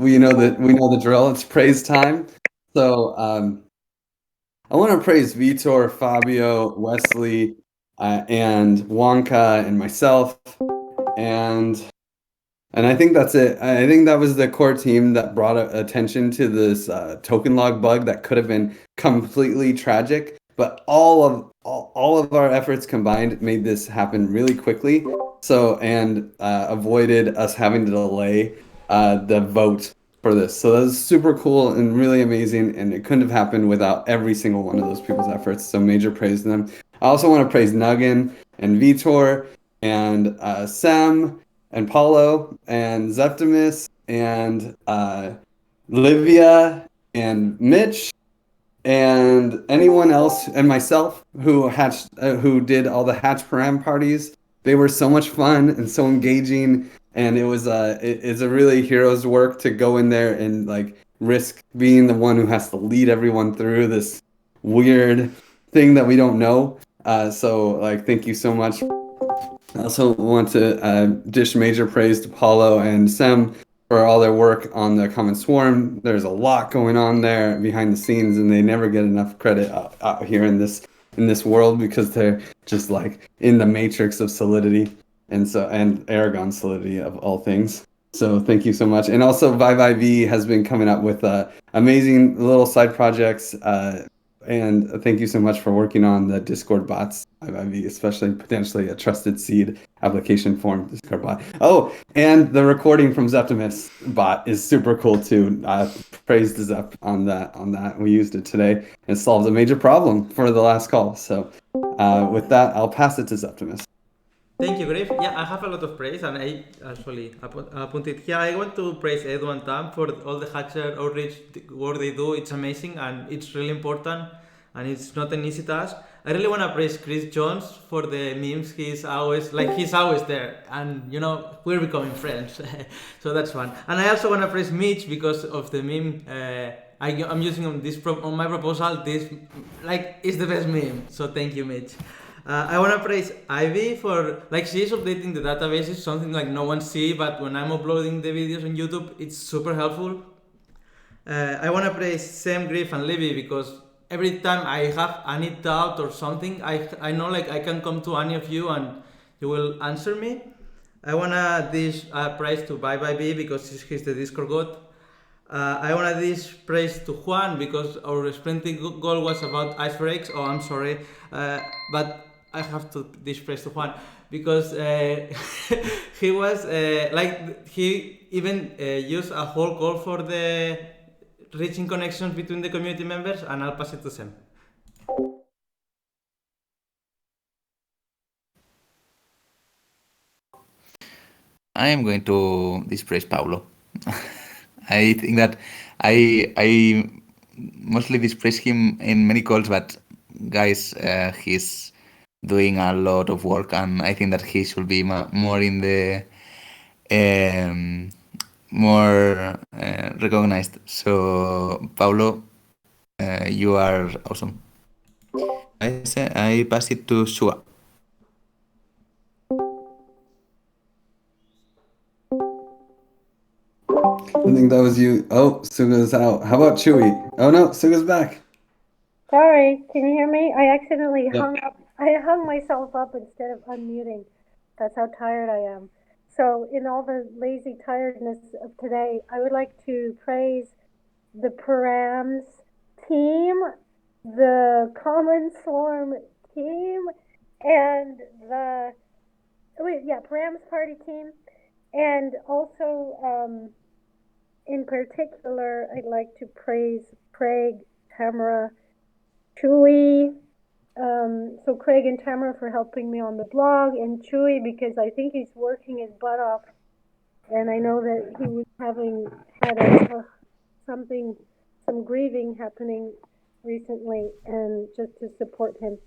we know the drill. It's praise time. So I want to praise Vitor, Fabio, Wesley, and Wonka and myself, and I think that's it. I think that was the core team that brought attention to this token log bug that could have been completely tragic. But all of our efforts combined made this happen really quickly. So and avoided us having to delay the vote for this. So that was super cool and really amazing. And it couldn't have happened without every single one of those people's efforts. So major praise to them. I also want to praise Nuggin and Vitor and Sam and Paulo and Zeptimus and Livia and Mitch and anyone else and myself who did all the hatch param parties. They were so much fun and so engaging, and it's a really hero's work to go in there and like risk being the one who has to lead everyone through this weird thing that we don't know. So like thank you so much. I also want to dish major praise to Paulo and Sem for all their work on the Common Swarm. There's a lot going on there behind the scenes, and they never get enough credit out here in this world because they're just like in the matrix of solidity and Aragon solidity of all things. So thank you so much. And also ViViV has been coming up with amazing little side projects. And thank you so much for working on the Discord bots, IIV, especially potentially a trusted seed application form Discord bot. Oh, and the recording from Zeptimus bot is super cool too. Praise to Zep on that. We used it today. It solves a major problem for the last call. So with that, I'll pass it to Zeptimus. Thank you, Griff. Yeah, I have a lot of praise, and I actually put it here. I want to praise Edu and Tam for all the hacker outreach work they do. It's amazing, and it's really important, and it's not an easy task. I really want to praise Chris Jones for the memes. He's always there, and we're becoming friends, so that's fun. And I also want to praise Mitch because of the meme. I'm using on my proposal. This is the best meme. So thank you, Mitch. I want to praise Ivy for she's updating the databases, something like no one see, but when I'm uploading the videos on YouTube, it's super helpful. I want to praise Sam, Griff, and Libby because every time I have any doubt or something, I know I can come to any of you and you will answer me. I want to dish praise to Bye Bye B because he's the Discord god. I want to dish praise to Juan because our sprinting goal was about ice breaks. Oh, I'm sorry, but I have to dish praise to Juan because he was he even used a whole call for the reaching connections between the community members, and I'll pass it to Sam. I am going to dispraise Paulo. I think that I mostly dispraise him in many calls, but guys, he's doing a lot of work, and I think that he should be more in the more recognized. So Paulo, you are awesome. I pass it to Shua. I think that was you. Oh, Suga's out. How about Chewy? Oh no, Suga's back. Sorry, can you hear me? I accidentally Yep. hung up. I hung myself up instead of unmuting. That's how tired I am. So, in all the lazy tiredness of today, I would like to praise the Params team, the Common Swarm team, and Params party team, and also in particular, I'd like to praise Craig, Tamara, Chewy. So Craig and Tamara for helping me on the blog, and Chewy because I think he's working his butt off, and I know that he was had some grieving happening recently, and just to support him.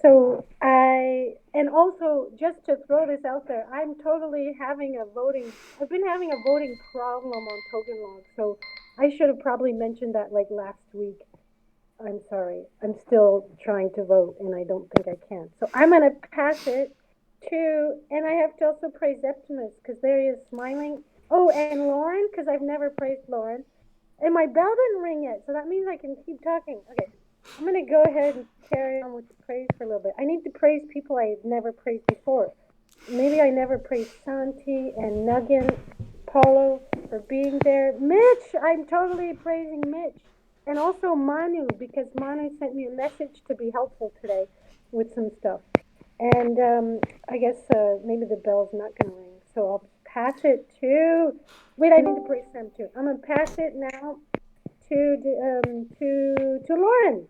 So and also just to throw this out there, I'm totally I've been having a voting problem on Token Log, so I should have probably mentioned that last week. I'm sorry. I'm still trying to vote, and I don't think I can. So I'm going to pass it to, and I have to also praise Optimus, because there he is smiling. Oh, and Lauren, because I've never praised Lauren. And my bell didn't ring yet, so that means I can keep talking. Okay, I'm going to go ahead and carry on with the praise for a little bit. I need to praise people I've never praised before. Maybe I never praised Santi and Nuggin, Paulo for being there. Mitch, I'm totally praising Mitch. And also Manu, because Manu sent me a message to be helpful today with some stuff. And I guess maybe the bell's not going to ring, so I'll pass it to. Wait, I need to praise Sam too. I'm going to pass it now to Lauren.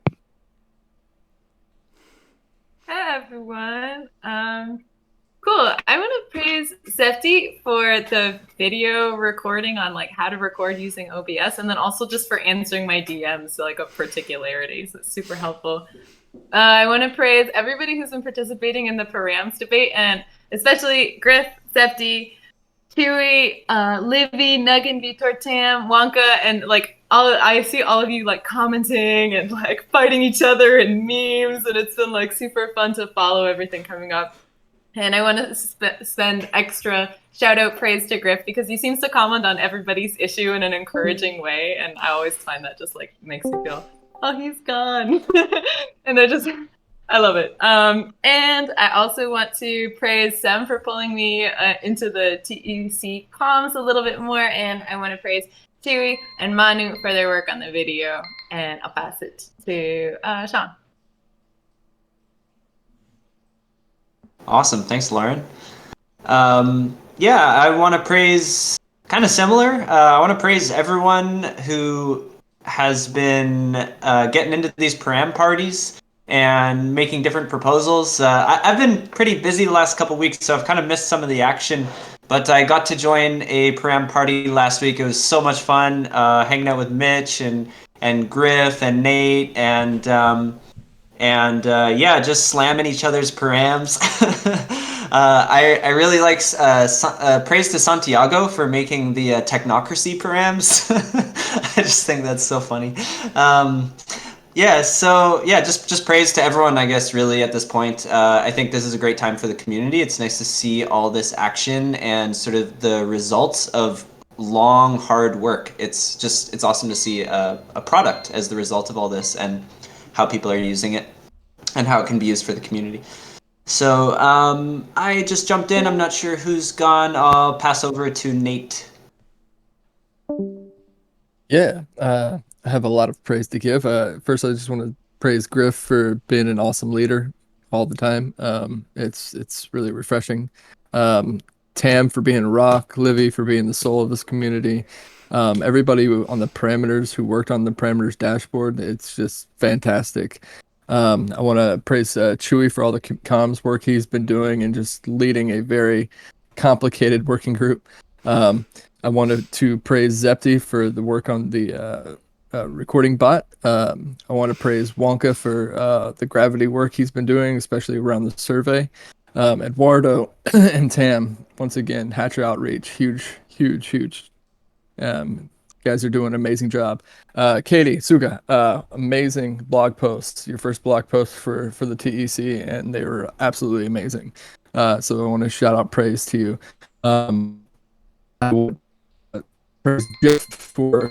Hi everyone. Cool. I want to praise Zefti for the video recording on like how to record using OBS, and then also just for answering my DMs like of particularities. It's super helpful. I want to praise everybody who's been participating in the Params debate, and especially Griff, Zefti, Chewy, Livy, Nuggin, Vitor, Tam, Wonka, and like I see all of you like commenting and like fighting each other in memes, and it's been like super fun to follow everything coming up. And I want to spend extra shout out praise to Griff because he seems to comment on everybody's issue in an encouraging way, and I always find that just like makes me feel, oh, he's gone, and I love it. And I also want to praise Sam for pulling me into the TEC comms a little bit more, and I want to praise Chewy and Manu for their work on the video, and I'll pass it to Sean. Awesome. Thanks, Lauren. I want to praise kind of similar. I want to praise everyone who has been getting into these Param parties and making different proposals. I've been pretty busy the last couple weeks, so I've kind of missed some of the action. But I got to join a Param party last week. It was so much fun hanging out with Mitch and Griff and Nate and just slamming each other's params. I really like praise to Santiago for making the technocracy params. I just think that's so funny. Just praise to everyone, I guess, really at this point. I think this is a great time for the community. It's nice to see all this action and sort of the results of long, hard work. It's awesome to see a product as the result of all this and how people are using it and how it can be used for the community. So I just jumped in. I'm not sure who's gone. I'll pass over to Nate. Yeah, I have a lot of praise to give. First, I just want to praise Griff for being an awesome leader all the time. It's really refreshing. Tam for being a rock, Livy for being the soul of this community. Everybody on the parameters who worked on the parameters dashboard, it's just fantastic. I want to praise Chewy for all the comms work he's been doing and just leading a very complicated working group. I wanted to praise Zepti for the work on the recording bot. I want to praise Wonka for the gravity work he's been doing, especially around the survey. Eduardo and Tam, once again, Hatcher Outreach, huge. Guys are doing an amazing job. Katie, Suga, amazing blog posts. Your first blog post for the TEC, and they were absolutely amazing. So I want to shout out praise to you. I would praise Jeff for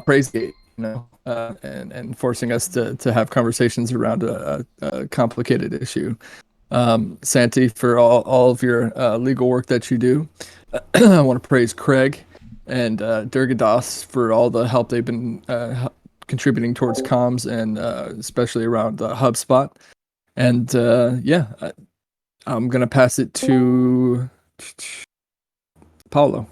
praise gate, and forcing us to have conversations around a complicated issue. Santi for all of your legal work that you do. I want to praise Craig and Durgadas for all the help they've been contributing towards comms and especially around HubSpot. And I'm going to pass it to Paulo.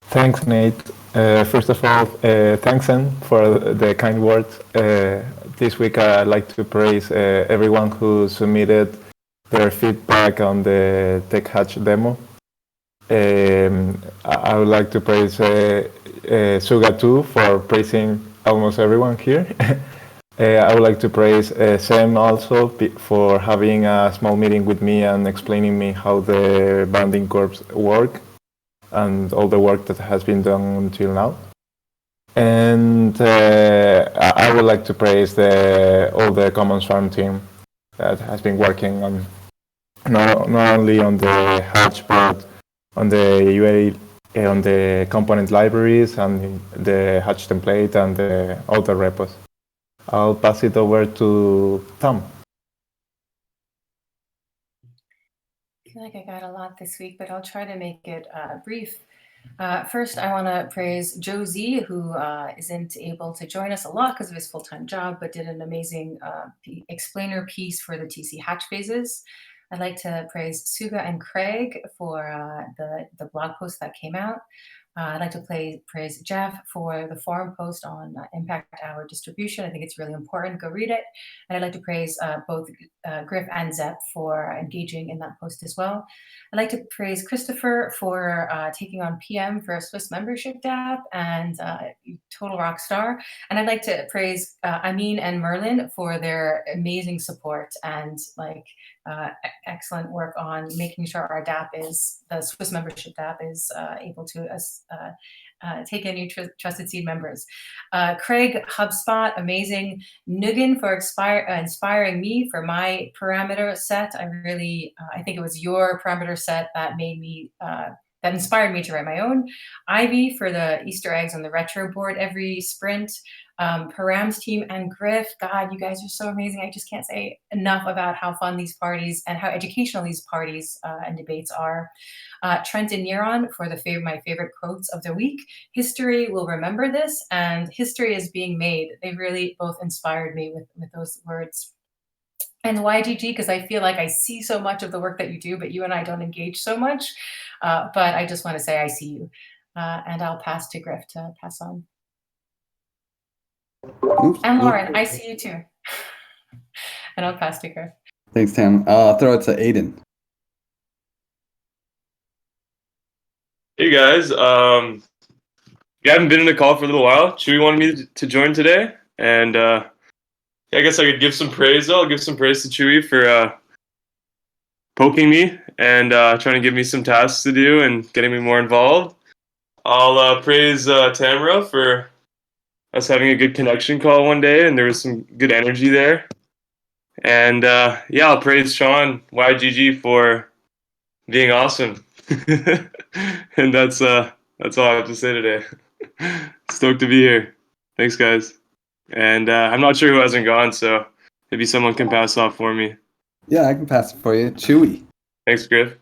Thanks, Nate. First of all, thanks, Em, for the kind words. This week, I'd like to praise everyone who submitted their feedback on the Tech Hatch demo. I would like to praise Suga too for praising almost everyone here. I would like to praise Sam also for having a small meeting with me and explaining me how the banding corps work and all the work that has been done until now. And I would like to praise all the Commons Farm team that has been working on not only on the Hatch, but on the UA, on the component libraries and the Hatch template and all the repos. I'll pass it over to Tom. I feel like I got a lot this week, but I'll try to make it brief. First, I want to praise Josie, who isn't able to join us a lot because of his full-time job, but did an amazing explainer piece for the TC hatch phases. I'd like to praise Suga and Craig for the blog post that came out. I'd like to praise Jeff for the forum post on impact hour distribution. I think it's really important. Go read it. And I'd like to praise both Griff and Zepp for engaging in that post as well. I'd like to praise Christopher for taking on PM for a Swiss membership DApp and total rock star. And I'd like to praise Amin and Merlin for their amazing support and excellent work on making sure our DApp the Swiss membership DApp is able to take in new trusted seed members. Craig, HubSpot, amazing. Nugan for inspiring me for my parameter set. I think it was your parameter set that made me, that inspired me to write my own. Ivy for the Easter eggs on the retro board every sprint. Params team and Griff, God, you guys are so amazing. I just can't say enough about how fun these parties and how educational these parties and debates are. Trent and Neuron for my favorite quotes of the week. History will remember this, and history is being made. They really both inspired me with those words. And YGG, because I feel like I see so much of the work that you do, but you and I don't engage so much. But I just want to say I see you. And I'll pass to Griff to pass on. Oops. And Lauren, I see you too. And I'll pass to Griff. Thanks, Tam. I'll throw it to Aiden. Hey guys, you haven't been in a call for a little while. Chewy wanted me to join today, and I guess I could give some praise. I'll give some praise to Chewy for poking me and trying to give me some tasks to do and getting me more involved. I'll praise Tamara for us having a good connection call one day, and there was some good energy there. And I'll praise Sean YGG for being awesome. And that's all I have to say today. Stoked to be here. Thanks, guys. And I'm not sure who hasn't gone, so maybe someone can pass off for me. Yeah, I can pass it for you. Chewy. Thanks, Griff.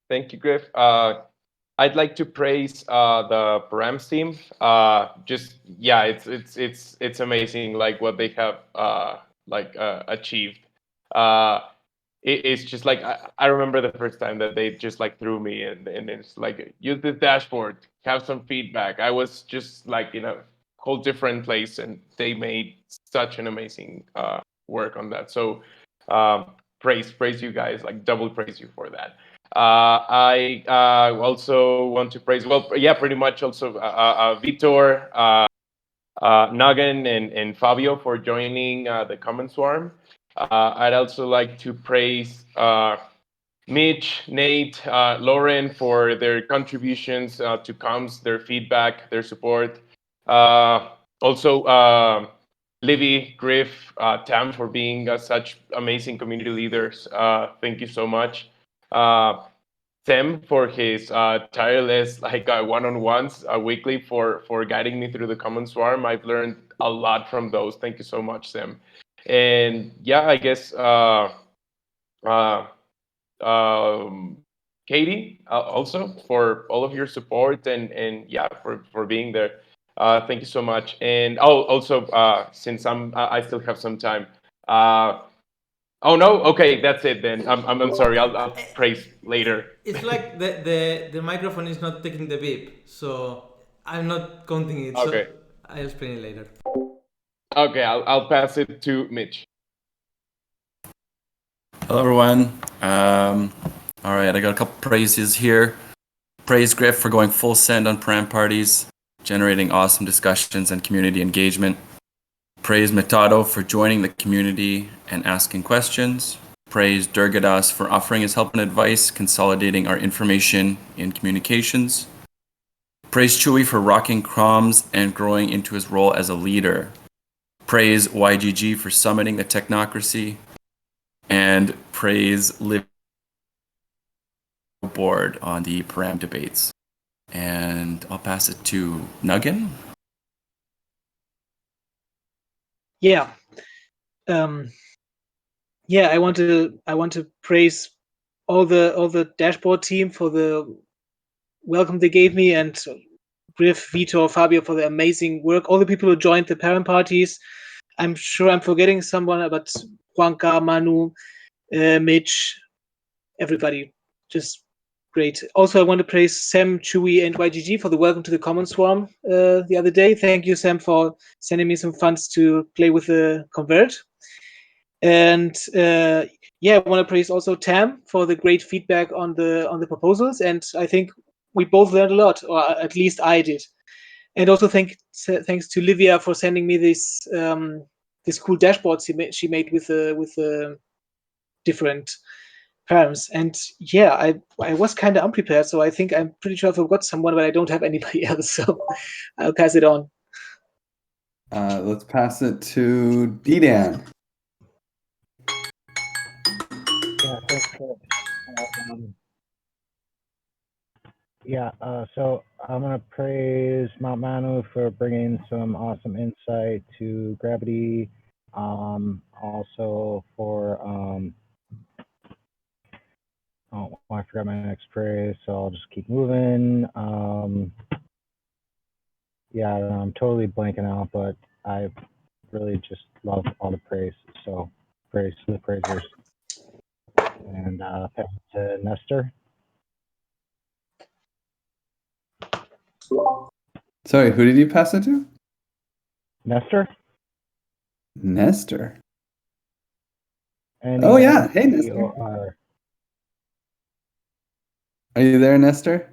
Thank you, Griff. I'd like to praise the Params team. It's amazing, like what they have achieved. It's just like I remember the first time that they just like threw me and it's like, use this dashboard, have some feedback. I was just like in a whole different place, and they made such an amazing work on that. So praise you guys, like double praise you for that. I also want to praise, pretty much also Vitor, Nagan, and Fabio for joining the Common Swarm. I'd also like to praise Mitch, Nate, Lauren for their contributions to comms, their feedback, their support. Also, Livy, Griff, Tam for being such amazing community leaders. Thank you so much. Tim for his tireless one-on-ones weekly for guiding me through the Common Swarm. I've learned a lot from those. Thank you so much, Tim. And I guess Katie also for all of your support and for being there. Thank you so much. And also since I still have some time. Oh no, okay, that's it then. I'm sorry. I'll praise later. It's like the microphone is not taking the beep, so I'm not counting it. Okay. So I'll explain it later. Okay, I'll pass it to Mitch. Hello, everyone. All right, I got a couple praises here. Praise Griff for going full send on Param parties, generating awesome discussions and community engagement. Praise Metado for joining the community and asking questions. Praise Durgadas for offering his help and advice, consolidating our information in communications. Praise Chewy for rocking comms and growing into his role as a leader. Praise YGG for summiting the technocracy. and praise Liv board on the Param debates. And I'll pass it to Nuggin. Yeah. Yeah, I want to praise all the dashboard team for the welcome they gave me, and Griff, Vitor, Fabio for the amazing work. All the people who joined the parent parties. I'm sure I'm forgetting someone, but Juanca, Manu, Mitch, everybody, just great. Also, I want to praise Sam, Chewy, and YGG for the welcome to the Common Swarm the other day. Thank you, Sam, for sending me some funds to play with the Convert. And yeah, I want to praise also Tam for the great feedback on the proposals, and I think we both learned a lot, or at least I did. And also thanks to Livia for sending me this cool dashboard she made with the different params. And yeah, I was kind of unprepared, so I think I'm pretty sure I forgot someone, but I don't have anybody else, so I'll pass it on. Let's pass it to D-Dan. Yeah, thanks for so I'm gonna praise Mount Manu for bringing some awesome insight to gravity. Also for oh, I forgot my next praise, so I'll just keep moving. Yeah, I'm totally blanking out, but I really just love all the praise. So praise to the praisers. And pass to Nestor. Sorry, who did you pass it to? Nestor? Nestor. Oh yeah, hey Nestor. Are you there, Nestor?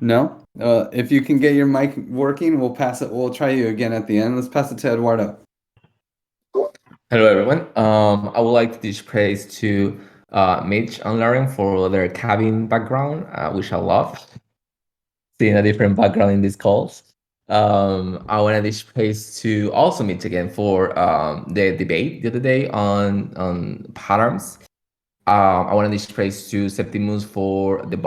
No? If you can get your mic working, we'll pass it. We'll try you again at the end. Let's pass it to Eduardo. Hello, everyone. I would like to teach praise to Mitch and Lauren for their cabin background, which I love. Seeing a different background in these calls. I want to teach praise to also Mitch again for the debate the other day on Params. I want to teach praise to Septimus for the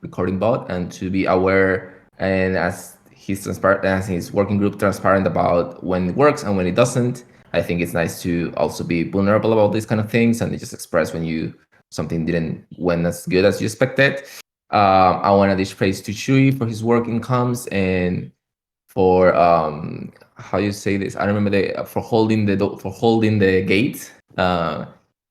recording bot, and to be aware and as he's transparent, as his working group transparent about when it works and when it doesn't. I think it's nice to also be vulnerable about these kind of things and just express when something didn't went as good as you expected. I want to dish praise to Shui for his work in comms and for how you say this. I remember for holding the gate.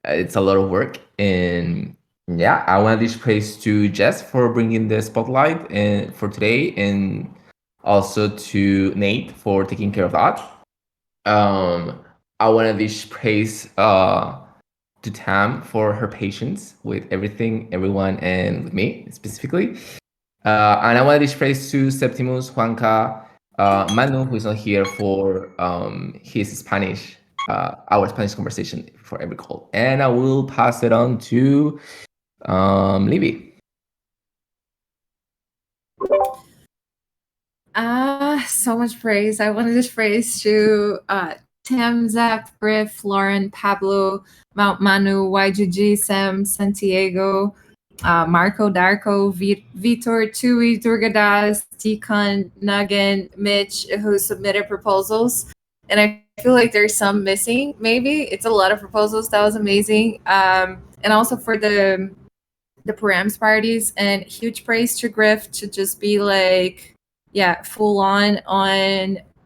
It's a lot of work, and yeah, I want to dish praise to Jess for bringing the spotlight and for today, and also to Nate for taking care of that. I want to dish praise to Tam for her patience with everything, everyone, and with me specifically. And I want to dish praise to Septimus, Juanca, Manu, who is not here for his Spanish, our Spanish conversation for every call. And I will pass it on to Libby. So much praise. I wanted to praise to Tim, Zach, Griff, Lauren, Pablo, Mount Manu, YGG, Sam, Santiago, Marco, Darko, Vitor, Tui, Durgadas, Tikon, Nugget, Mitch, who submitted proposals. And I feel like there's some missing, maybe. It's a lot of proposals. That was amazing. And also for the Params parties, and huge praise to Griff to just be like, yeah, full on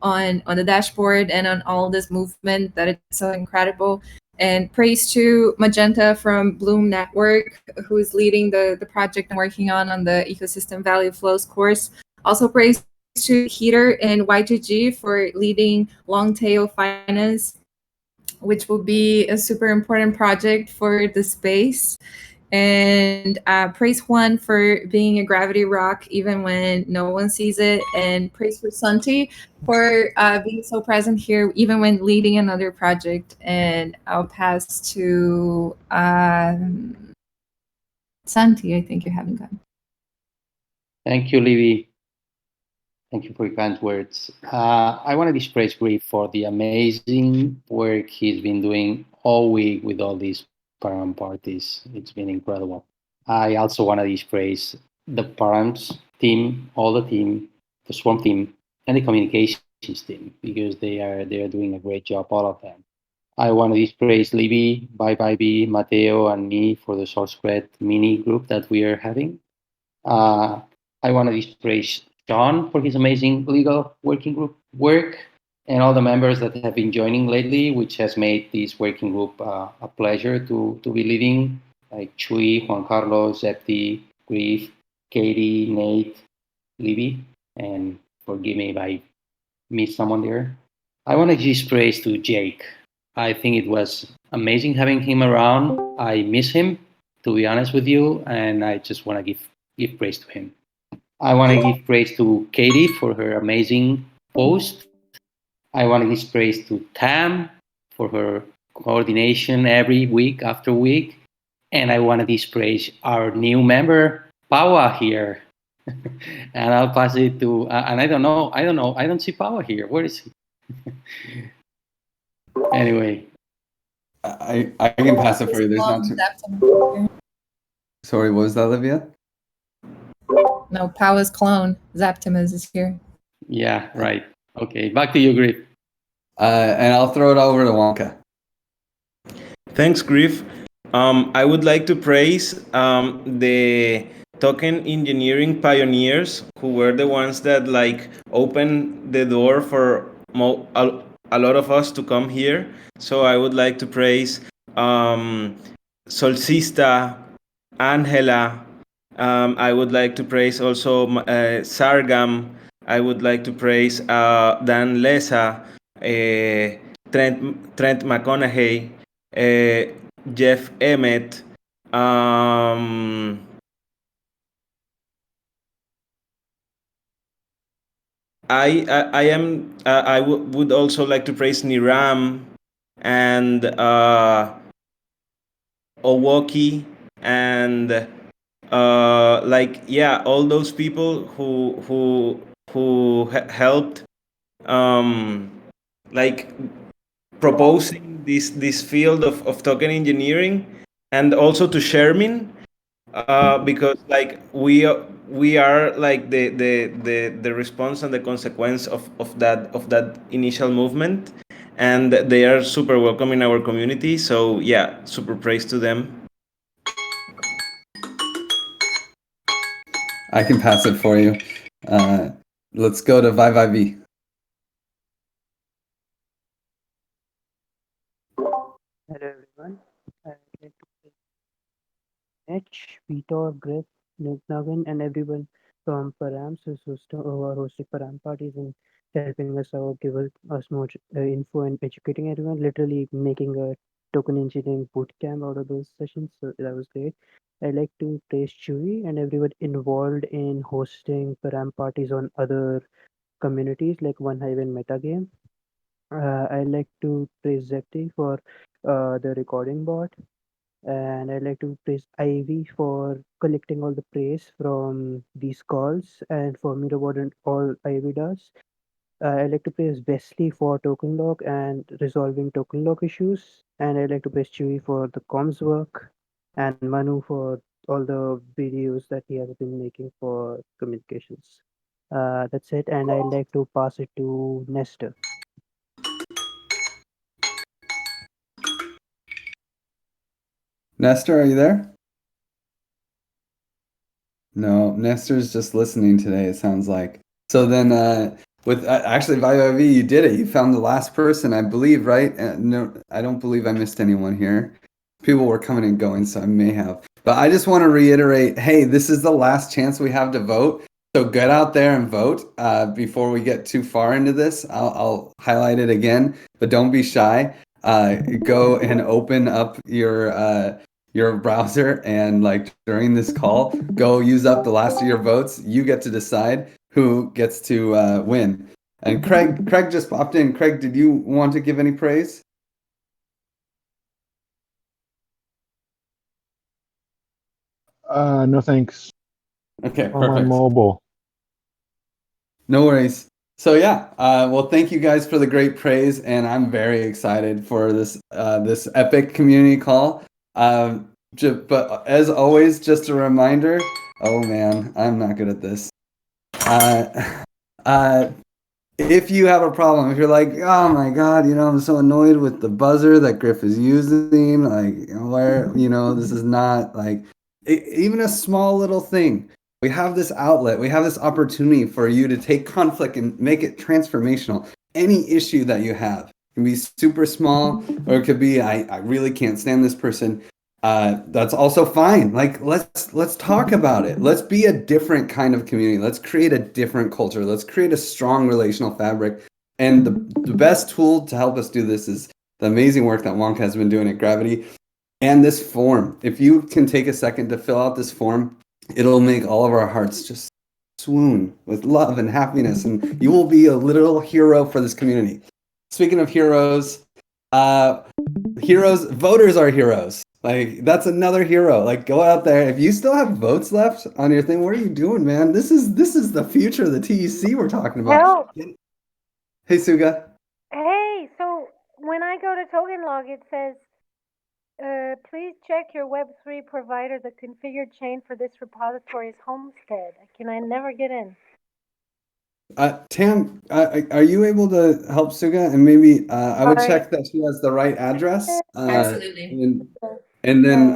the dashboard and on all this movement that it's so incredible. And praise to Magenta from Bloom Network, who is leading the project I'm working on the Ecosystem Value Flows course. Also praise to Heater and YGG for leading Long Tail Finance, which will be a super important project for the space. And praise Juan for being a gravity rock even when no one sees it, and praise for Santi for being so present here even when leading another project. And I'll pass to Santi. I think you haven't gone. Thank you, Libby. Thank you for your kind words. I want to praise Griff for the amazing work he's been doing all week with all these Param parties. It's been incredible. I also want to praise the Params team, all the team, the Swarm team, and the communications team because they are doing a great job, all of them. I want to praise Libby, Bye Bye B, Mateo, and me for the source spread mini group that we are having. Uh, I want to praise John for his amazing legal working group work and all the members that have been joining lately, which has made this working group a pleasure to be leading, like Chui, Juan Carlos, Zepti, Grief, Katie, Nate, Libby, and forgive me if I miss someone there. I want to give praise to Jake. I think it was amazing having him around. I miss him, to be honest with you, and I just want to give praise to him. I want to give praise to Katie for her amazing post. I want to give praise to Tam for her coordination every week after week. And I want to give praise our new member, Pawa here. And I'll pass it to, and I don't know, I don't see Pawa here. Where is he? Anyway. I can pass it for you. There's not too. Sorry, what was that, Olivia? No, Powa's clone, Zaptimus, is here. Yeah, right. Okay, back to you, Griff. And I'll throw it over to Wonka. Thanks, Griff. I would like to praise the token engineering pioneers who were the ones that like opened the door for a lot of us to come here. So I would like to praise Solcista, Angela. I would like to praise also Sargam. I would like to praise Dan Lesa, Trent McConaughey, Jeff Emmett. I would also like to praise Niram and Owoki and all those people who helped proposing this field of token engineering, and also to Shermin because we are like the response and the consequence of that initial movement, and they are super welcome in our community. So yeah, super praise to them. I can pass it for you. Let's go to Vi. Hello everyone. I'd like to thank Vitor, Greg, Nagin, and everyone from Params who are hosting Param parties and helping us out, give us more info and educating everyone. Literally making a token engineering bootcamp out of those sessions. So that was great. I'd like to praise Chewy and everyone involved in hosting Param parties on other communities like One Hive and Metagame. I'd like to praise Zepti for the recording bot, and I'd like to praise Ivy for collecting all the praise from these calls and for me to what all Ivy does. I'd like to praise Wesley for token lock and resolving token lock issues, and I'd like to praise Chewy for the comms work and Manu for all the videos that he has been making for communications. That's it, and I'd like to pass it to Nestor. Nestor, are you there? No, Nestor's just listening today, it sounds like. So then, with actually, Vi, you did it. You found the last person, I believe, right? No, I don't believe I missed anyone here. People were coming and going, so I may have. But I just want to reiterate, hey, this is the last chance we have to vote. So get out there and vote before we get too far into this. I'll highlight it again, but don't be shy. Go and open up your browser and like during this call, go use up the last of your votes. You get to decide who gets to win. And Craig just popped in. Craig, did you want to give any praise? No thanks. Okay, On my perfect. mobile. No worries. So yeah, well, thank you guys for the great praise, and I'm very excited for this epic community call. But as always, just a reminder. Oh man, I'm not good at this. Uh, uh, if you have a problem, if you're like, oh my God, I'm so annoyed with the buzzer that Griff is using, like, where, this is not like, even a small little thing. We have this outlet, we have this opportunity for you to take conflict and make it transformational. Any issue that you have can be super small, or it could be, I really can't stand this person. That's also fine. Like, let's talk about it. Let's be a different kind of community. Let's create a different culture. Let's create a strong relational fabric. And the best tool to help us do this is the amazing work that Wonka has been doing at Gravity and this form. If you can take a second to fill out this form, it'll make all of our hearts just swoon with love and happiness, and you will be a literal hero for this community. Speaking of heroes, voters are heroes. Like, that's another hero. Like, go out there. If you still have votes left on your thing, what are you doing, man? This is the future of the TEC we're talking about. Help. Hey, Suga. Hey, so when I go to token log, it says, please check your Web3 provider. The configured chain for this repository is Homestead. Can I never get in? Tam, are you able to help Suga? And maybe I would check that she has the right address. Absolutely. And then,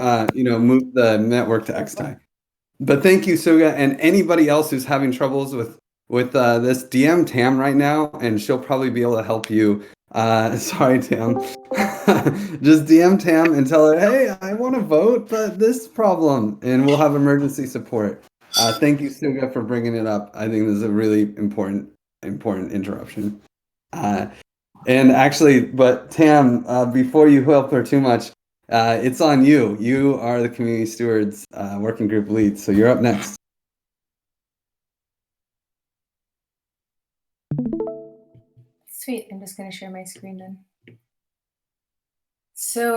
move the network to XTI. But thank you, Suga, and anybody else who's having troubles with this, DM Tam right now, and she'll probably be able to help you. Sorry, Tam. Just DM Tam and tell her, hey, I want to vote, but this problem, and we'll have emergency support. Thank you, Suga, for bringing it up. I think this is a really important interruption. And actually, but Tam, before you help her too much, it's on you. You are the Community Stewards working group lead, so you're up next. Sweet. I'm just going to share my screen then. So,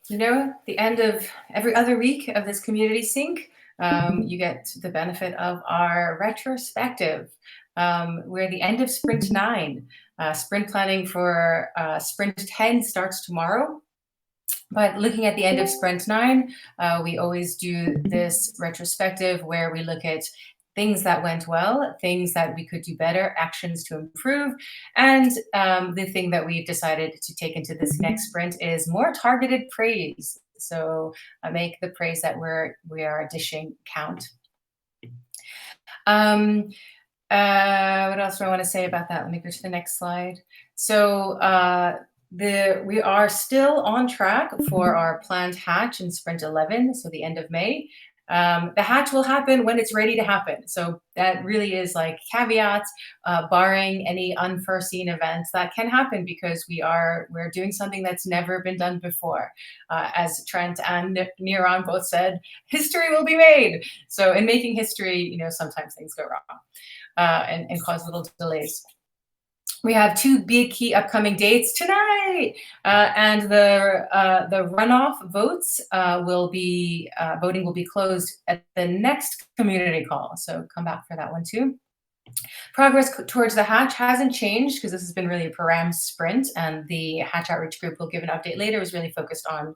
the end of every other week of this community sync, you get the benefit of our retrospective. We're the end of Sprint 9. Sprint planning for Sprint 10 starts tomorrow. But looking at the end of Sprint 9, we always do this retrospective where we look at things that went well, things that we could do better, actions to improve. And the thing that we've decided to take into this next sprint is more targeted praise. So make the praise that we are dishing count. What else do I want to say about that? Let me go to the next slide. So we are still on track for our planned hatch in Sprint 11, so the end of May. The hatch will happen when it's ready to happen. So that really is like caveats, barring any unforeseen events that can happen because we're doing something that's never been done before. As Trent and Niran both said, history will be made. So in making history, sometimes things go wrong and cause little delays. We have 2 big key upcoming dates tonight, and the runoff votes voting will be closed at the next community call. So come back for that one too. Progress towards the hatch hasn't changed because this has been really a Params sprint, and the hatch outreach group will give an update later. It was really focused on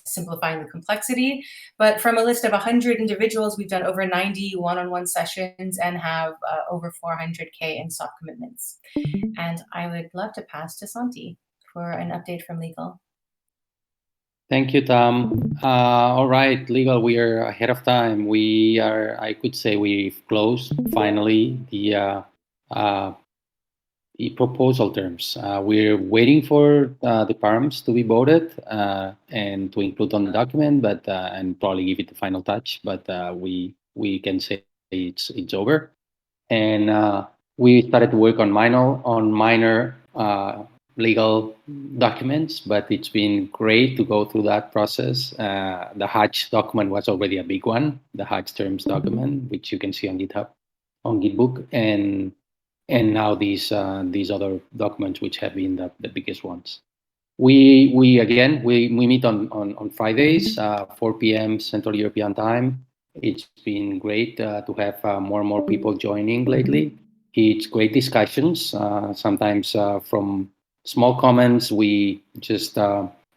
simplifying the complexity. But from a list of 100 individuals, we've done over 90 one-on-one sessions and have over 400K in soft commitments. And I would love to pass to Santi for an update from legal. Thank you, Tom. All right, legal, we are ahead of time. I could say we've closed finally the proposal terms. We're waiting for the Params to be voted and to include on the document, but and probably give it the final touch. But we can say it's over, and we started to work on minor legal documents, but it's been great to go through that process. The hatch document was already a big one, the hatch terms document, which you can see on GitHub, on Gitbook, and now these other documents, which have been the biggest ones. We meet on Fridays, 4 p.m. Central European time. It's been great to have more and more people joining lately. It's great discussions. Sometimes from small comments, we just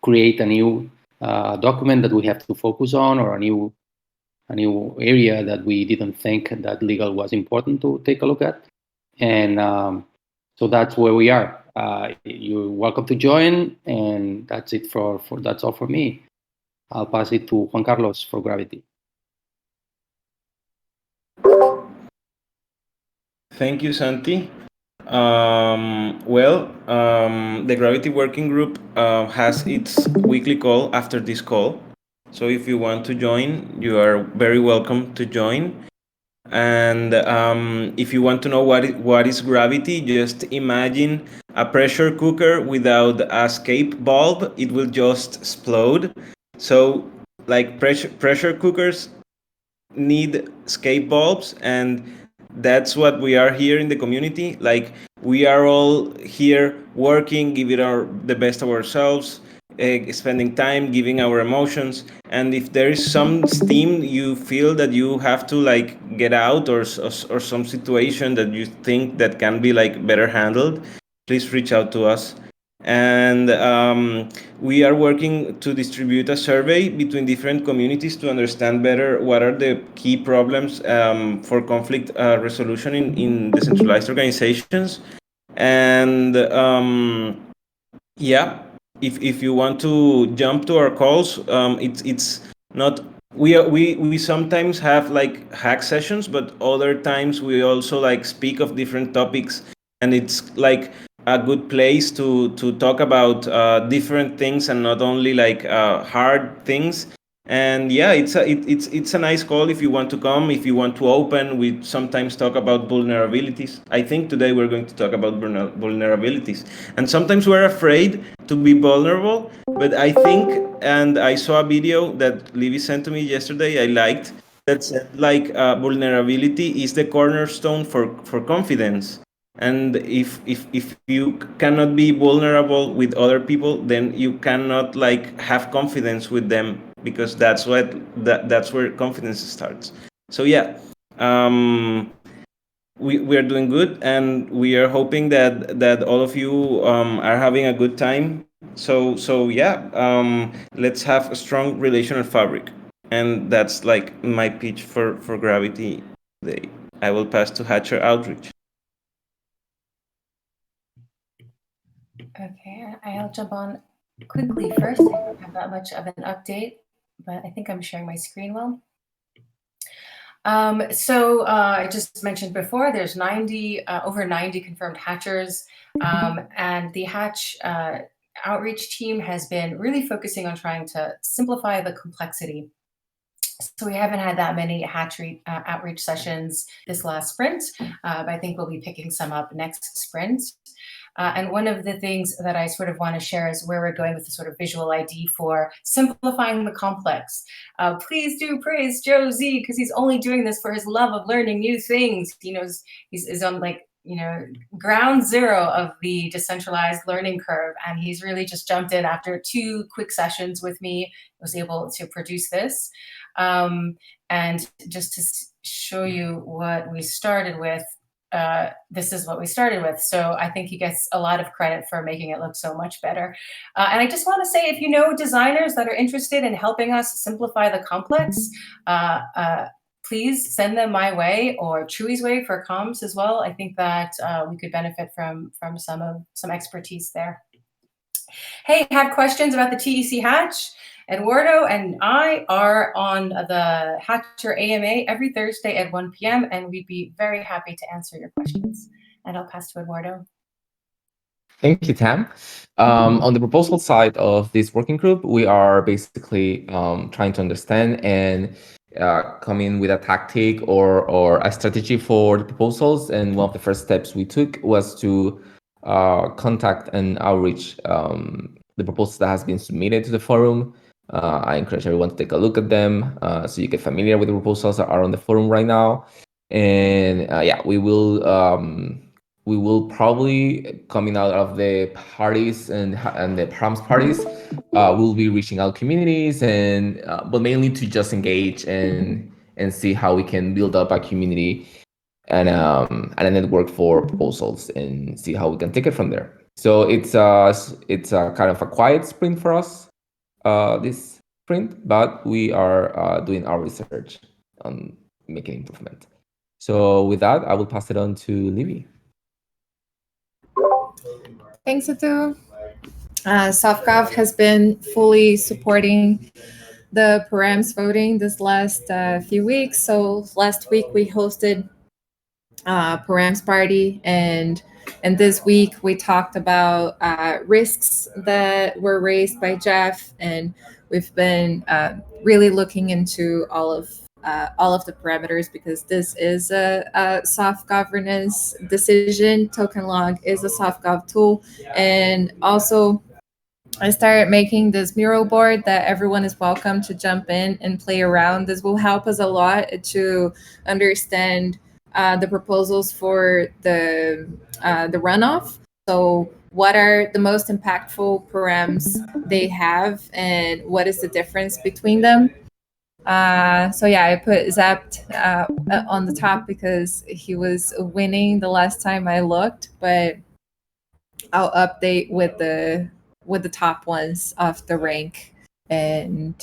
create a new document that we have to focus on, or a new area that we didn't think that legal was important to take a look at. And so that's where we are. You're welcome to join, and that's it that's all for me. I'll pass it to Juan Carlos for Gravity. Thank you, Santi. The Gravity Working Group has its weekly call after this call. So if you want to join, you are very welcome to join. And if you want to know what is gravity, just imagine a pressure cooker without a escape bulb. It will just explode. So like pressure cookers need escape bulbs, and that's what we are here in the community. Like, we are all here working, giving the best of ourselves, spending time, giving our emotions. And if there is some steam you feel that you have to like get out, or some situation that you think that can be like better handled, please reach out to us. And we are working to distribute a survey between different communities to understand better what are the key problems for conflict resolution in decentralized organizations. And yeah, if you want to jump to our calls, it's not, we sometimes have like hack sessions, but other times we also like speak of different topics, and it's like a good place to talk about different things, and not only like hard things. And yeah, it's a nice call if you want to come, if you want to open. We sometimes talk about vulnerabilities. I think today we're going to talk about vulnerabilities, and sometimes we're afraid to be vulnerable. But I think, and I saw a video that Livy sent to me yesterday, I liked, that said like vulnerability is the cornerstone for confidence. And if you cannot be vulnerable with other people, then you cannot like have confidence with them, because that's where confidence starts. So yeah, we are doing good, and we are hoping that all of you are having a good time. So yeah, let's have a strong relational fabric. And that's like my pitch for Gravity today. I will pass to Hatcher Outreach. Okay, I'll jump on quickly first. I don't have that much of an update, but I think I'm sharing my screen well. I just mentioned before, there's over 90 confirmed hatchers, and the hatch outreach team has been really focusing on trying to simplify the complexity. So we haven't had that many hatchery outreach sessions this last sprint, but I think we'll be picking some up next sprint. And one of the things that I sort of want to share is where we're going with the sort of visual ID for simplifying the complex. Please do praise Joe Z, because he's only doing this for his love of learning new things. He knows he's on like, ground zero of the decentralized learning curve. And he's really just jumped in after 2 quick sessions with me, was able to produce this. And just to show you what we started with, this is what we started with. So I think he gets a lot of credit for making it look so much better. And I just want to say, if you know designers that are interested in helping us simplify the complex, please send them my way, or Chewy's way for comms as well. I think that we could benefit from some expertise there. Hey, have questions about the TEC hatch? Eduardo and I are on the Hatcher AMA every Thursday at 1 p.m. and we'd be very happy to answer your questions. And I'll pass to Eduardo. Thank you, Tam. On the proposal side of this working group, we are basically trying to understand and come in with a tactic or a strategy for the proposals. And one of the first steps we took was to contact and outreach the proposals that has been submitted to the forum. I encourage everyone to take a look at them so you get familiar with the proposals that are on the forum right now. And yeah, we will probably, coming out of the parties and the Params parties, we'll be reaching out communities, and but mainly to just engage and see how we can build up a community and a network for proposals and see how we can take it from there. So it's a kind of a quiet sprint for us, this sprint, but we are doing our research on making improvement. So with that, I will pass it on to Livy. Thanks, Atu. SoftGov has been fully supporting the Params voting this last few weeks. So last week we hosted Params party, and this week we talked about risks that were raised by Jeff, and we've been really looking into all of the parameters, because this is a soft governance decision. Token log is a soft gov tool, and also I started making this mural board that everyone is welcome to jump in and play around. This will help us a lot to understand the proposals for the runoff. So what are the most impactful params they have, and what is the difference between them? So yeah, I put Zapt on the top because he was winning the last time I looked, but I'll update with the top ones of the rank. And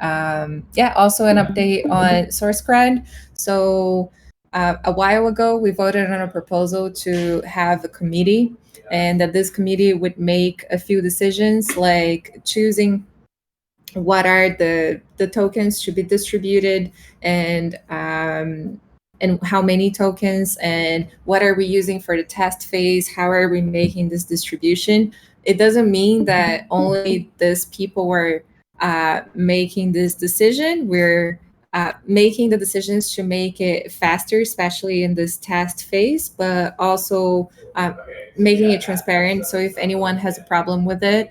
also an update on SourceGrid. So a while ago, we voted on a proposal to have a committee, and that this committee would make a few decisions, like choosing what are the tokens to be distributed, and how many tokens, and what are we using for the test phase, how are we making this distribution. It doesn't mean that only these people were making this decision. We're making the decisions to make it faster, especially in this test phase, but also making it transparent. So if anyone has a problem with it,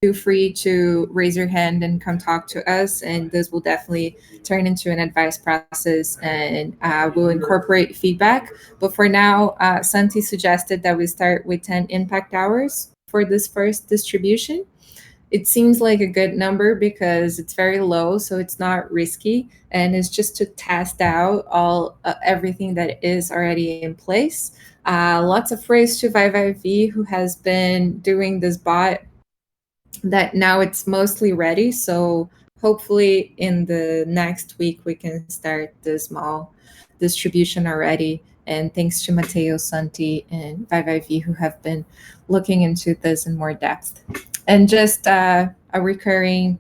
feel free to raise your hand and come talk to us, and this will definitely turn into an advice process, and we'll incorporate feedback. But for now, Santi suggested that we start with 10 impact hours for this first distribution. It seems like a good number because it's very low, so it's not risky, and it's just to test out everything that is already in place. Lots of praise to ViViV, who has been doing this bot that now it's mostly ready. So hopefully in the next week we can start the small distribution already. And thanks to Mateo, Santi, and ViViV, who have been looking into this in more depth. And just a recurring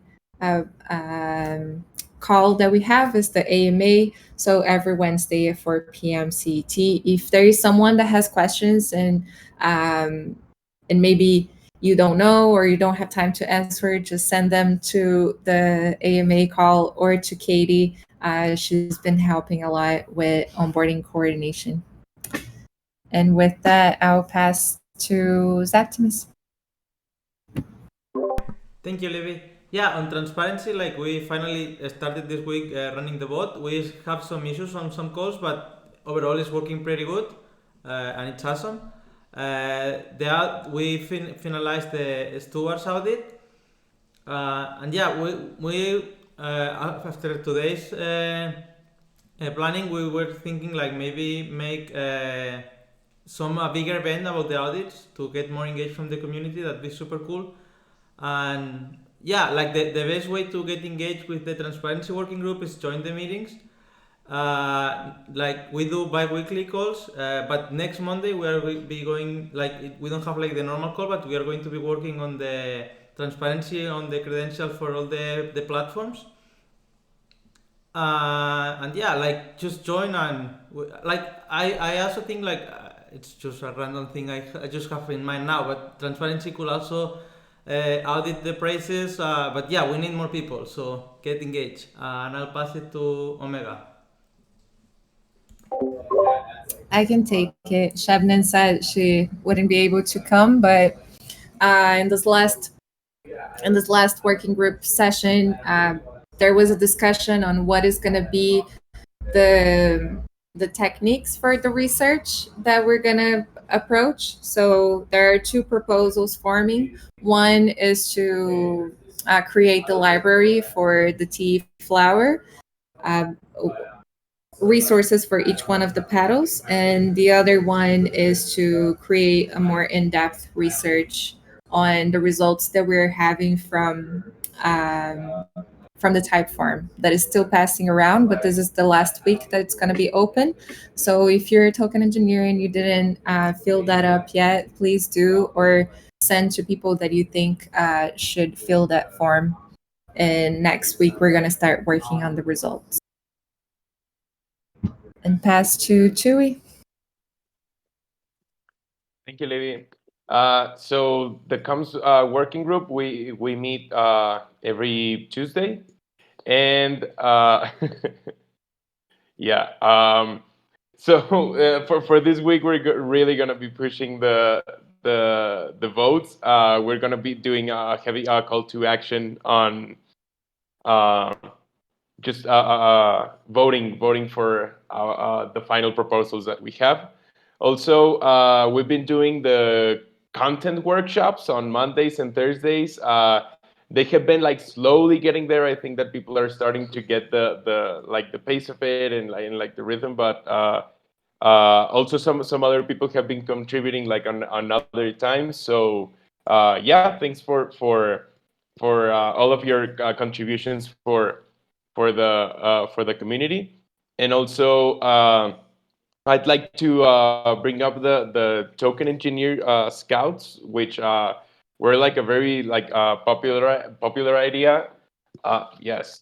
call that we have is the AMA. So every Wednesday at 4 p.m. CET. If there is someone that has questions and maybe you don't know or you don't have time to answer, just send them to the AMA call or to Katie. She's been helping a lot with onboarding coordination. And with that, I'll pass to Zaptimus. Thank you, Livy. Yeah, on transparency, like we finally started this week running the bot. We have some issues on some calls, but overall it's working pretty good, and it's awesome. We finalized the Stewards audit, and yeah, we after today's planning, we were thinking like maybe make some bigger event about the audits to get more engaged from the community. That'd be super cool. And yeah, like the best way to get engaged with the transparency working group is join the meetings. Like we do bi-weekly calls, but next Monday we are be going, like we don't have like the normal call, but we are going to be working on the transparency on the credentials for all the platforms. And yeah, like just join, and like I also think like it's just a random thing I just have in mind now, but transparency could also audit the prices, but yeah, we need more people, so get engaged. And I'll pass it to Omega. I can take it. Shabnan said she wouldn't be able to come, but in this last working group session, there was a discussion on what is going to be the techniques for the research that we're going to approach. So there are two proposals forming. One is to create the library for the tea flower. resources for each one of the paddles, and the other one is to create a more in-depth research on the results that we're having um, from the type form that is still passing around, but this is the last week that it's going to be open. So if you're a token engineer and you didn't fill that up yet, please do, or send to people that you think should fill that form. And next week, we're going to start working on the results. And pass to Chewy. Thank you, Levi. So the COMS working group, we meet every Tuesday, and yeah. So for this week, we're really gonna be pushing the votes. We're gonna be doing a heavy call to action on uh, just voting for the final proposals that we have. Also, we've been doing the content workshops on Mondays and Thursdays. They have been like slowly getting there. I think that people are starting to get the pace of it and like the rhythm. But also some other people have been contributing like on other times. So yeah, thanks for all of your contributions for the community. And also, I'd like to bring up the token engineer scouts, which were like a very like popular idea. Yes,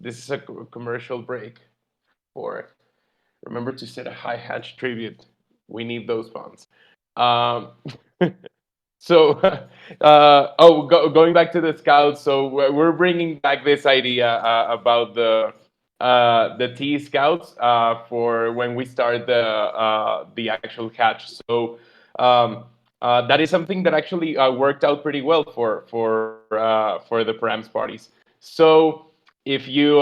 this is a commercial break for. Remember to set a high hatch tribute. We need those funds. Um, So, going back to the scouts, so we're bringing back this idea about the T scouts for when we start the actual hatch. So that is something that actually worked out pretty well for the Params parties. So if you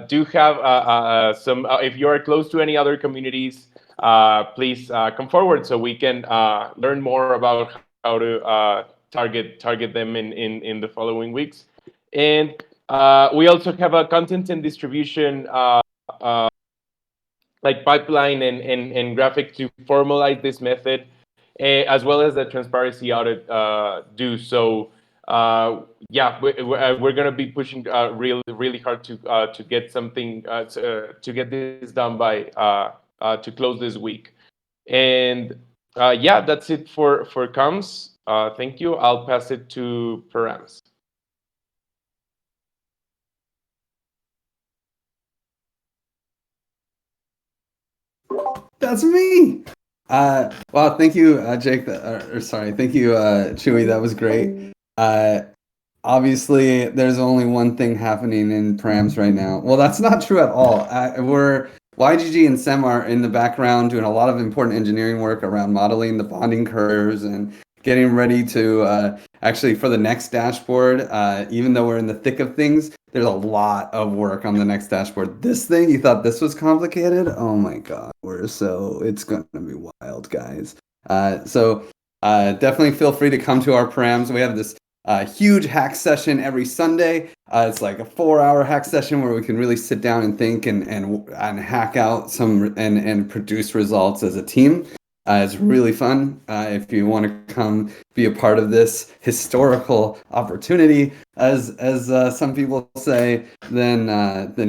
do have some, if you are close to any other communities, please come forward so we can learn more about how to target them in the following weeks. And we also have a content and distribution uh, like pipeline and graphic to formalize this method, as well as the transparency audit do. So yeah, we're going to be pushing really hard to get something to get this done by to close this week. And yeah, that's it for comms. Thank you. I'll pass it to Params. That's me. Wow, thank you, Jake. Sorry, thank you, Chewy. That was great. Obviously, there's only one thing happening in Params right now. Well, that's not true at all. We're YGG and SEM are in the background doing a lot of important engineering work around modeling the bonding curves and getting ready to actually for the next dashboard. Even though we're in the thick of things, there's a lot of work on the next dashboard. This thing, you thought this was complicated? Oh my God, it's gonna be wild, guys. So definitely feel free to come to our Params. We have this huge hack session every Sunday. It's like a 4-hour hack session where we can really sit down and think and hack out some and produce results as a team. It's really fun. If you want to come be a part of this historical opportunity, as some people say, then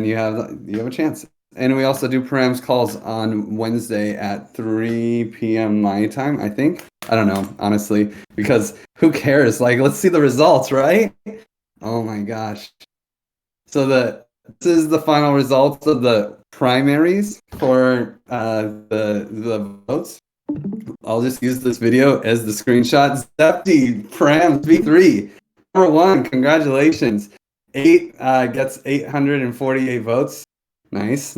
you have a chance. And we also do Params calls on Wednesday at 3 p.m. my time, I think. I don't know, honestly, because who cares? Like, let's see the results, right? Oh my gosh. So this is the final results of the primaries for the votes. I'll just use this video as the screenshot. Zepti Params V3 number 1. Congratulations. 8 gets 848 votes. Nice.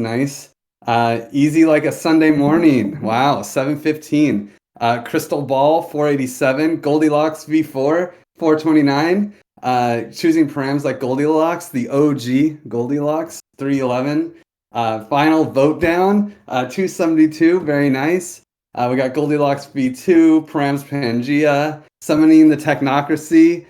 Easy like a Sunday morning. Wow, 715. Crystal Ball 487. Goldilocks V4 429. Choosing params like Goldilocks, the OG Goldilocks 311. Final vote down 272. Very nice. We got Goldilocks V2, Params Pangea, Summoning the Technocracy,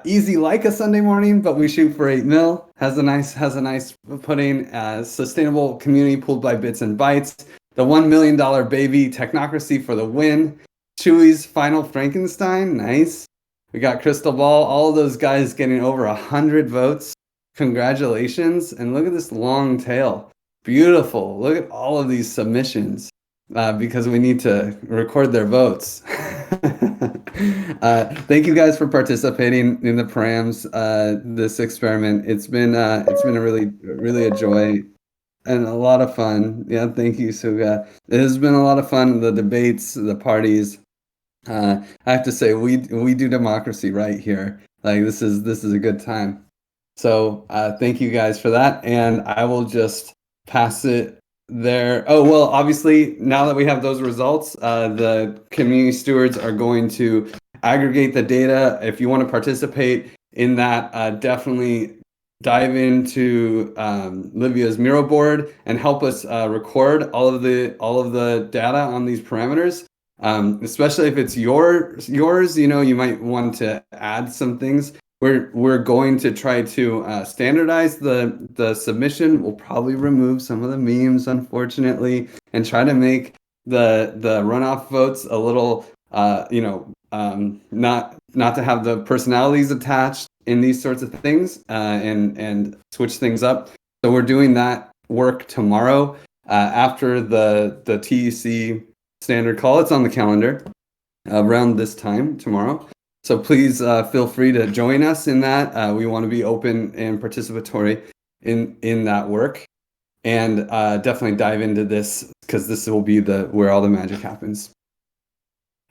easy like a Sunday morning, but we shoot for 8 mil. Has a nice pudding. Sustainable community pulled by bits and bytes. The $1 million baby technocracy for the win. Chewy's final Frankenstein, nice. We got Crystal Ball. All of those guys getting over 100 votes. Congratulations! And look at this long tail. Beautiful. Look at all of these submissions. Because we need to record their votes. Thank you guys for participating in the Params, this experiment. It's been a really a joy and a lot of fun. Yeah, thank you, Suga. It has been a lot of fun. The debates, the parties. I have to say, we do democracy right here. Like this is a good time. So thank you guys for that, and I will just pass it there. Oh, well, obviously, now that we have those results, the community stewards are going to aggregate the data. If you want to participate in that, definitely dive into Livia's Miro board and help us record all of the data on these parameters. Especially if it's yours, you might want to add some things. We're going to try to standardize the submission. We'll probably remove some of the memes, unfortunately, and try to make the runoff votes a little, not to have the personalities attached in these sorts of things, and switch things up. So we're doing that work tomorrow after the TEC standard call. It's on the calendar around this time tomorrow. So please feel free to join us in that. We want to be open and participatory in that work, and definitely dive into this because this will be where all the magic happens.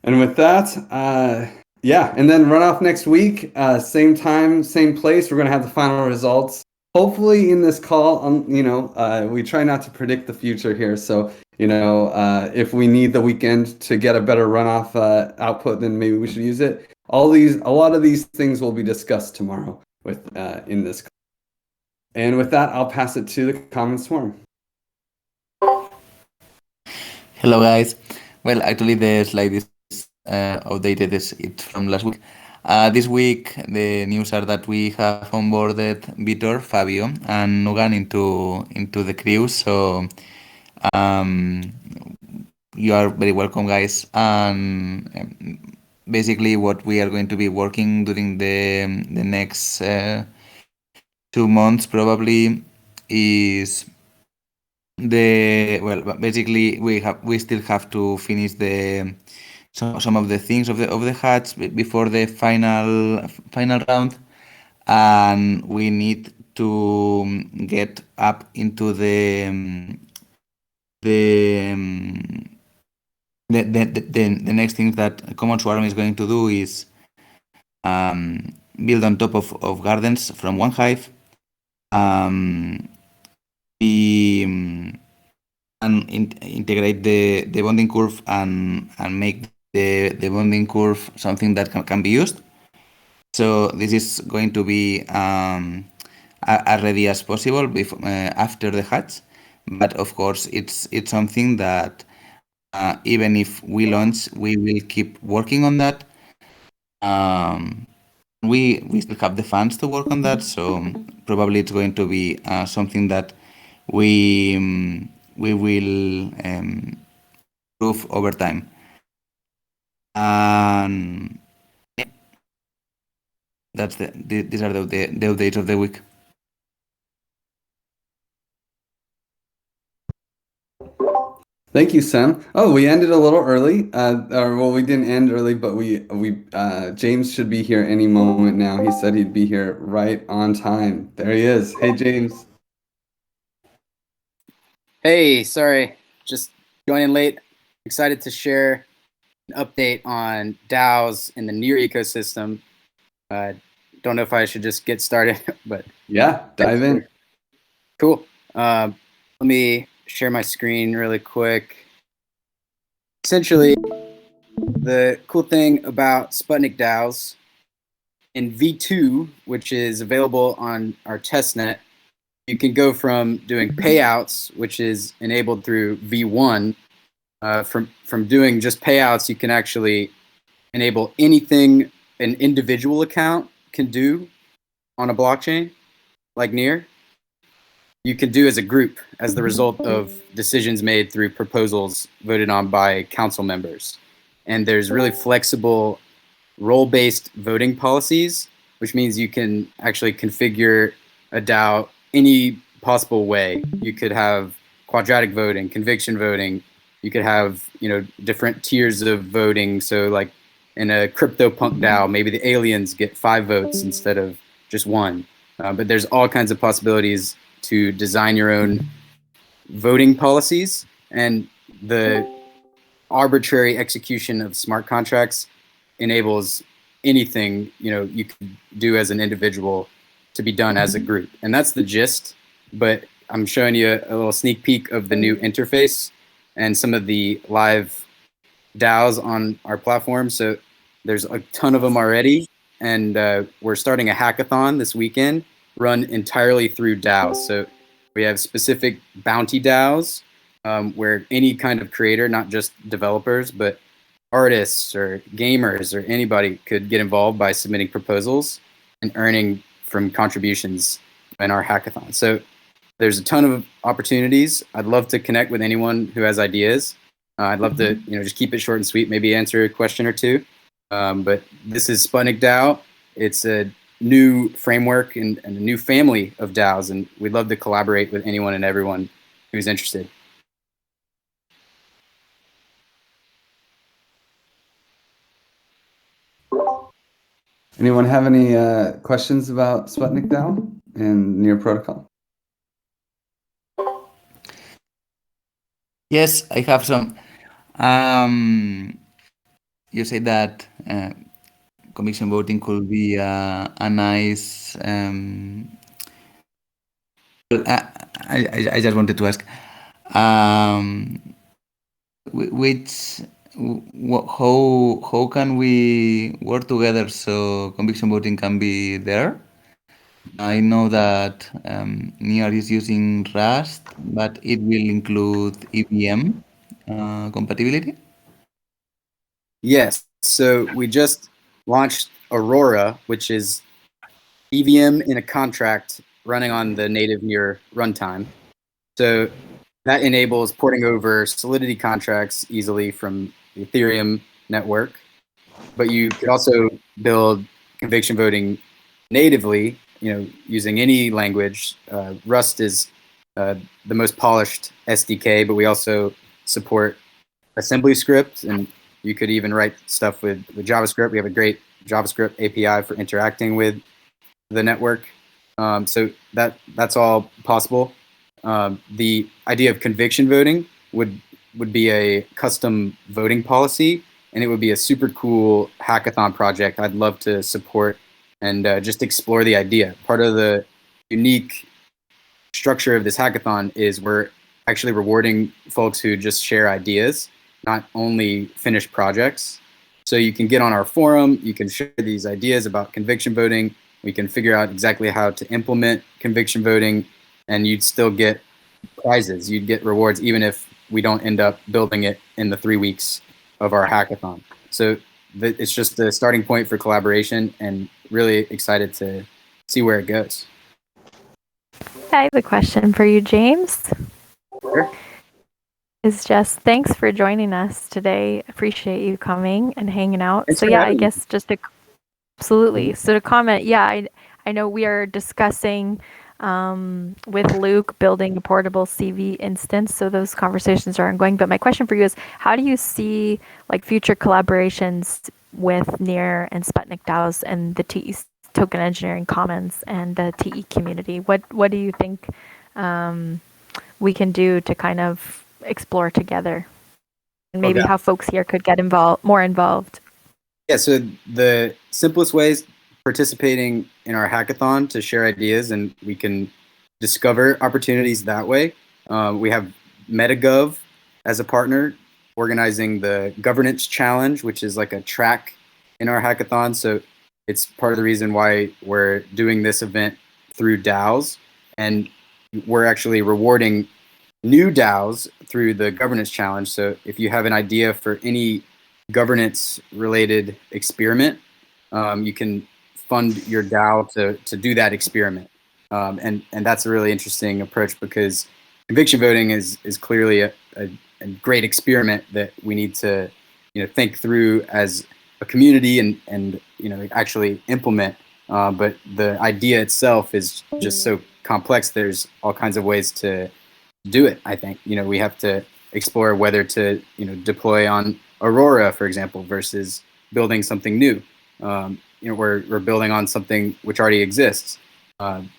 And with that, and then runoff next week, same time, same place. We're going to have the final results. Hopefully in this call, we try not to predict the future here. So, if we need the weekend to get a better runoff output, then maybe we should use it. A lot of these things will be discussed tomorrow in this call. And with that, I'll pass it to the Common Swarm. Hello, guys. Well, actually, the slide is outdated. It's from last week. This week, the news are that we have onboarded Vitor, Fabio, and Nugan into the crew. So you are very welcome, guys. And basically, what we are going to be working during the next 2 months probably is basically we still have to finish some of the things of the hatch before the final round, and we need to get up into the next thing that Common Swarm is going to do is build on top of gardens from one hive, and integrate the bonding curve and make the bonding curve something that can be used. So this is going to be as ready as possible after the hatch, but of course it's something that even if we launch, we will keep working on that. We still have the funds to work on that, so probably it's going to be something that we will improve over time. And these are the updates of the week. Thank you, Sam. Oh, we ended a little early. We didn't end early, but James should be here any moment now. He said he'd be here right on time. There he is. Hey, James. Hey, sorry, just joining late. Excited to share an update on DAOs in the near ecosystem. Don't know if I should just get started, but yeah, dive in. Cool. Let me share my screen really quick. Essentially, the cool thing about Sputnik DAOs in V2, which is available on our testnet, you can go from doing payouts, which is enabled through V1. From doing just payouts, you can actually enable anything an individual account can do on a blockchain like Near, you can do as a group as the result of decisions made through proposals voted on by council members. And there's really flexible role-based voting policies, which means you can actually configure a DAO any possible way. You could have quadratic voting, conviction voting. You could have, different tiers of voting. So like in a CryptoPunk DAO, maybe the aliens get 5 votes instead of just 1. But there's all kinds of possibilities to design your own voting policies, and the arbitrary execution of smart contracts enables anything you can do as an individual to be done as a group. And that's the gist, but I'm showing you a little sneak peek of the new interface and some of the live DAOs on our platform. So there's a ton of them already, and we're starting a hackathon this weekend run entirely through DAOs. So we have specific bounty DAOs where any kind of creator, not just developers, but artists or gamers or anybody could get involved by submitting proposals and earning from contributions in our hackathon. So there's a ton of opportunities. I'd love to connect with anyone who has ideas. I'd love to, just keep it short and sweet, maybe answer a question or two. But this is Sputnik DAO. It's a new framework and a new family of DAOs, and we'd love to collaborate with anyone and everyone who's interested. Anyone have any questions about Sputnik DAO and Near Protocol? Yes, I have some. You say that conviction voting could be a nice. I just wanted to ask, how can we work together so conviction voting can be there? I know that Near is using Rust, but it will include EVM compatibility. Yes. So we just launched Aurora, which is EVM in a contract running on the native Near runtime. So that enables porting over Solidity contracts easily from the Ethereum network. But you could also build conviction voting natively, using any language. Rust is the most polished SDK, but we also support assembly script, and you could even write stuff with JavaScript. We have a great JavaScript API for interacting with the network. So that's all possible. The idea of conviction voting would be a custom voting policy, and it would be a super cool hackathon project I'd love to support and just explore the idea. Part of the unique structure of this hackathon is we're actually rewarding folks who just share ideas, not only finished projects. So you can get on our forum, you can share these ideas about conviction voting, we can figure out exactly how to implement conviction voting, and you'd still get prizes. You'd get rewards even if we don't end up building it in the 3 weeks of our hackathon. So it's just the starting point for collaboration, and really excited to see where it goes. I have a question for you, James. Sure. It's just thanks for joining us today. Appreciate you coming and hanging out. Thanks So for yeah, I having me. guess just to absolutely. So to comment, yeah, I know we are discussing with Luke building a portable CV instance. So those conversations are ongoing. But my question for you is, how do you see like future collaborations with Near and Sputnik DAOs and the TE Token Engineering Commons and the TE community? What do you think we can do to kind of explore together? And maybe Okay. how folks here could get more involved. Yeah, so the simplest way is participating in our hackathon to share ideas, and we can discover opportunities that way. We have MetaGov as a partner, organizing the governance challenge, which is like a track in our hackathon. So it's part of the reason why we're doing this event through DAOs, and we're actually rewarding new DAOs through the governance challenge. So if you have an idea for any governance related experiment, you can fund your DAO to do that experiment. And that's a really interesting approach because conviction voting is clearly a great experiment that we need to think through as a community and actually implement. But the idea itself is just so complex. There's all kinds of ways to do it. I think we have to explore whether to deploy on Aurora, for example, versus building something new. We're building on something which already exists.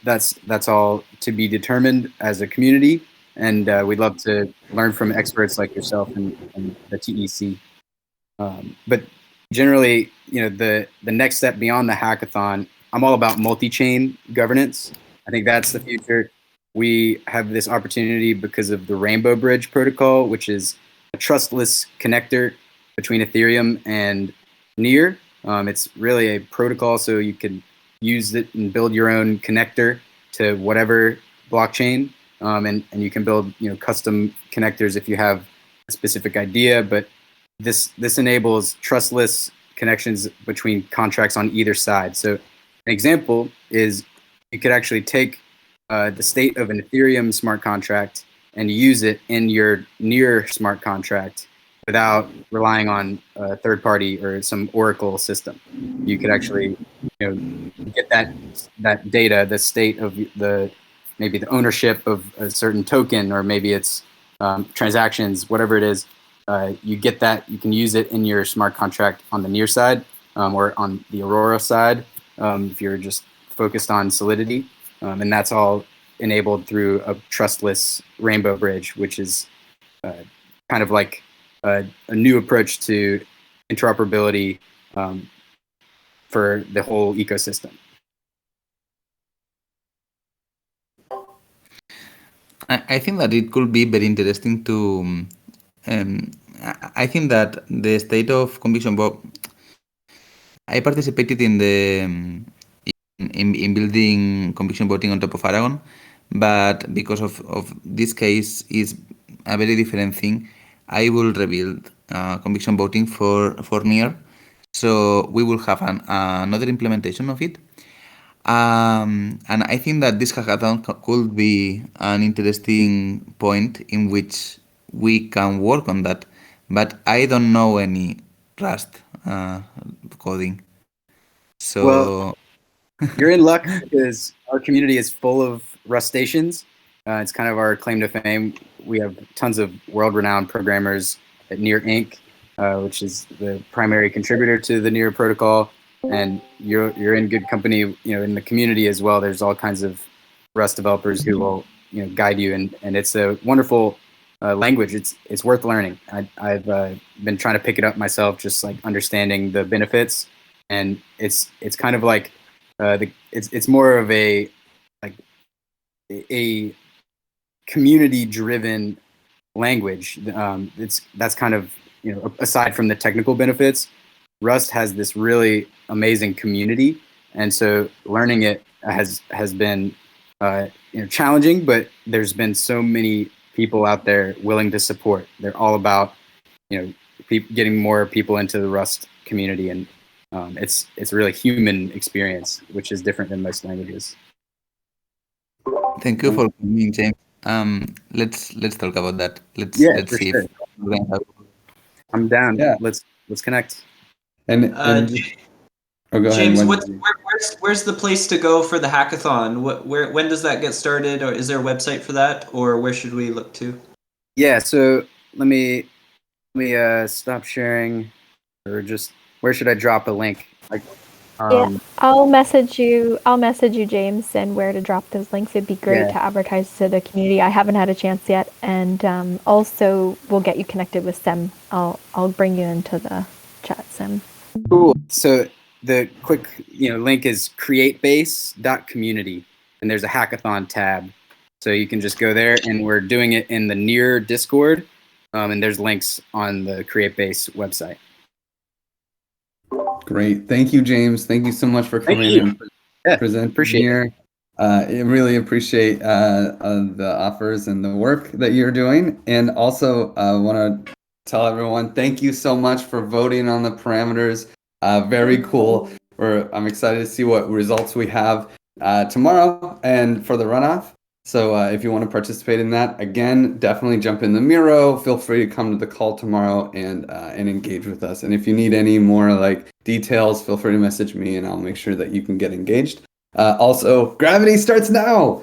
That's all to be determined as a community, and we'd love to learn from experts like yourself and the TEC. But generally, the next step beyond the hackathon, I'm all about multi-chain governance. I think that's the future. We have this opportunity because of the Rainbow Bridge protocol, which is a trustless connector between Ethereum and Near. It's really a protocol, so you can use it and build your own connector to whatever blockchain, and you can build custom connectors if you have a specific idea. But this enables trustless connections between contracts on either side. So an example is you could actually take the state of an Ethereum smart contract and use it in your Near smart contract without relying on a third party or some Oracle system. You could actually get that data, the state of maybe the ownership of a certain token, or maybe it's transactions, whatever it is. You get that, you can use it in your smart contract on the Near side or on the Aurora side if you're just focused on Solidity. And that's all enabled through a trustless Rainbow Bridge, which is kind of like a new approach to interoperability for the whole ecosystem. I think that it could be very interesting to. I think that the state of conviction vote. I participated in the in building conviction voting on top of Aragon, but because of this case is a very different thing, I will rebuild conviction voting for Near, so we will have another implementation of it. And I think that this hackathon could be an interesting point in which we can work on that. But I don't know any Rust coding. So Well, you're in luck because our community is full of Rust stations. It's kind of our claim to fame. We have tons of world-renowned programmers at Near Inc., which is the primary contributor to the Near protocol. And you're in good company, in the community as well. There's all kinds of Rust developers who will, guide you, and it's a wonderful language. It's worth learning. I've been trying to pick it up myself, just like understanding the benefits, and it's kind of like it's more of a community-driven language. That's kind of aside from the technical benefits. Rust has this really amazing community, and so learning it has been challenging, but there's been so many people out there willing to support. They're all about getting more people into the Rust community, and it's a really human experience, which is different than most languages. Thank you for coming, James. Let's talk about that. Let's for see sure. if I'm down. Yeah. Let's connect. And oh, go James, ahead. where's the place to go for the hackathon? When does that get started, or is there a website for that, or where should we look to? Yeah, so let me stop sharing, or just where should I drop a link? Yeah, I'll message you, James, and where to drop those links. It'd be great to advertise to the community. I haven't had a chance yet, and also we'll get you connected with Sem. I'll bring you into the chat, Sem. Cool. So the quick link is createbase.community, and there's a hackathon tab, so you can just go there, and we're doing it in the Near Discord, and there's links on the CreateBase website. Great. Thank you, James. Thank you so much for coming and presenting here. I really appreciate the offers and the work that you're doing. And also want to tell everyone, thank you so much for voting on the parameters. Very cool. I'm excited to see what results we have tomorrow and for the runoff. So if you want to participate in that, again, definitely jump in the Miro. Feel free to come to the call tomorrow and engage with us. And if you need any more like details, feel free to message me and I'll make sure that you can get engaged. Also, Gravity starts now.